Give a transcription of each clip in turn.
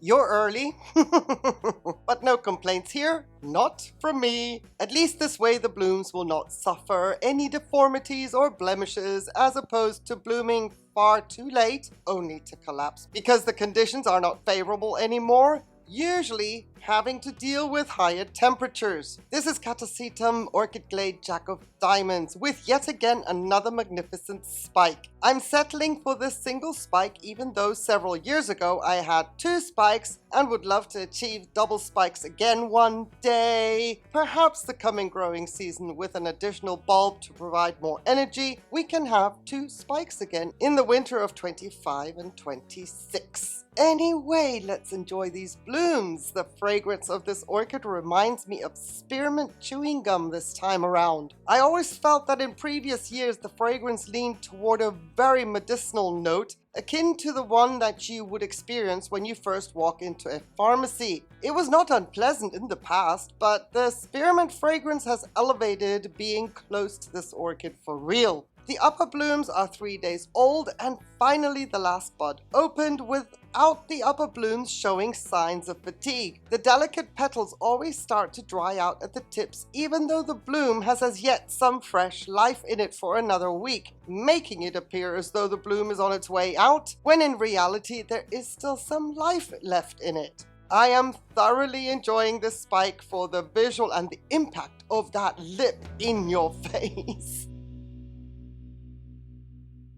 you're early, but no complaints here, not from me. At least this way the blooms will not suffer any deformities or blemishes as opposed to blooming far too late, only to collapse because the conditions are not favorable anymore, usually having to deal with higher temperatures. This is Catasetum Orchid Glade Jack of Diamonds with yet again another magnificent spike. I'm settling for this single spike even though several years ago I had 2 spikes and would love to achieve double spikes again one day. Perhaps the coming growing season with an additional bulb to provide more energy, we can have 2 spikes again in the winter of 25 and 26. Anyway, let's enjoy these blooms. The fragrance of this orchid reminds me of spearmint chewing gum this time around. I always felt that in previous years the fragrance leaned toward a very medicinal note, akin to the one that you would experience when you first walk into a pharmacy. It was not unpleasant in the past, but the spearmint fragrance has elevated being close to this orchid for real. The upper blooms are 3 days old and finally the last bud opened without the upper blooms showing signs of fatigue. The delicate petals always start to dry out at the tips even though the bloom has as yet some fresh life in it for another week, making it appear as though the bloom is on its way out, when in reality there is still some life left in it. I am thoroughly enjoying this spike for the visual and the impact of that lip in your face.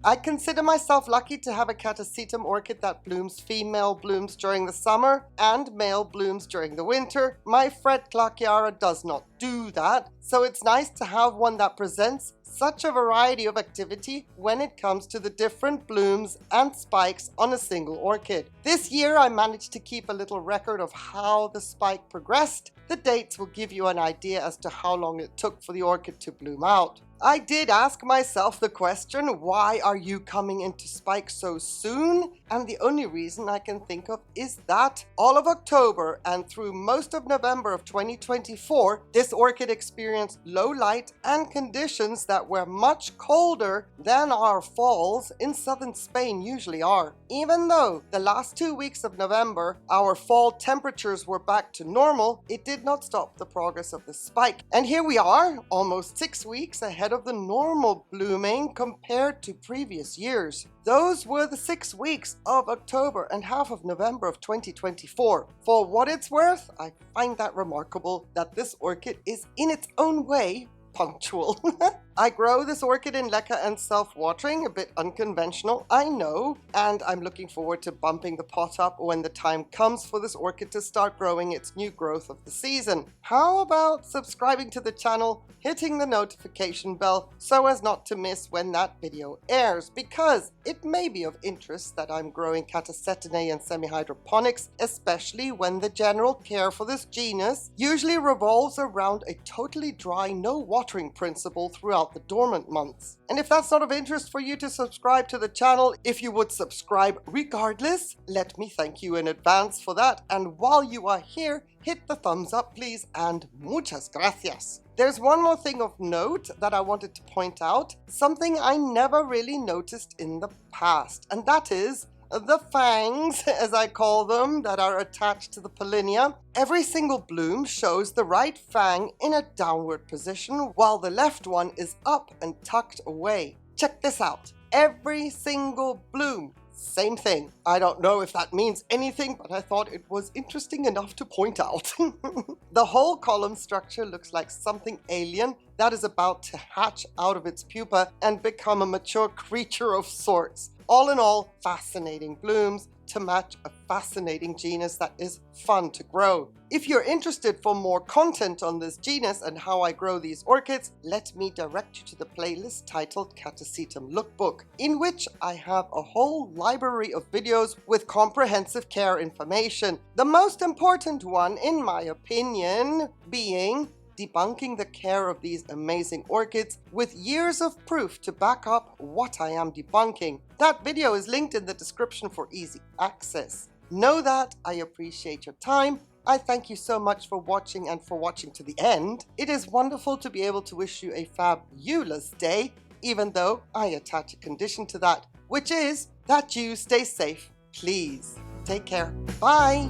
I consider myself lucky to have a Catasetum orchid that blooms female blooms during the summer and male blooms during the winter. My Fred Clarkiara does not do that, so it's nice to have one that presents such a variety of activity when it comes to the different blooms and spikes on a single orchid. This year I managed to keep a little record of how the spike progressed. The dates will give you an idea as to how long it took for the orchid to bloom out. I did ask myself the question, why are you coming into spike so soon? And the only reason I can think of is that all of October and through most of November of 2024, this orchid experienced low light and conditions that were much colder than our falls in southern Spain usually are. Even though the last 2 weeks of November, our fall temperatures were back to normal, it did not stop the progress of the spike. And here we are, almost 6 weeks ahead of the normal blooming compared to previous years. Those were the 6 weeks of October and half of November of 2024. For what it's worth, I find that remarkable that this orchid is in its own way punctual. I grow this orchid in leca and self-watering, a bit unconventional, I know, and I'm looking forward to bumping the pot up when the time comes for this orchid to start growing its new growth of the season. How about subscribing to the channel, hitting the notification bell so as not to miss when that video airs, because it may be of interest that I'm growing Catasetum and semi-hydroponics, especially when the general care for this genus usually revolves around a totally dry, no watering principle throughout the dormant months. And if that's not of interest for you to subscribe to the channel, if you would subscribe regardless, let me thank you in advance for that. And while you are here, hit the thumbs up please, and muchas gracias. There's one more thing of note that I wanted to point out, something I never really noticed in the past, and that is the fangs, as I call them, that are attached to the pollinia. Every single bloom shows the right fang in a downward position while the left one is up and tucked away. Check this out. Every single bloom, same thing. I don't know if that means anything, but I thought it was interesting enough to point out. The whole column structure looks like something alien that is about to hatch out of its pupa and become a mature creature of sorts. All in all, fascinating blooms to match a fascinating genus that is fun to grow. If you're interested for more content on this genus and how I grow these orchids, let me direct you to the playlist titled Catasetum Lookbook, in which I have a whole library of videos with comprehensive care information. The most important one, in my opinion, being debunking the care of these amazing orchids with years of proof to back up what I am debunking. That video is linked in the description for easy access. Know that I appreciate your time. I thank you so much for watching and for watching to the end. It is wonderful to be able to wish you a fabulous day, even though I attach a condition to that, which is that you stay safe, please. Take care. Bye.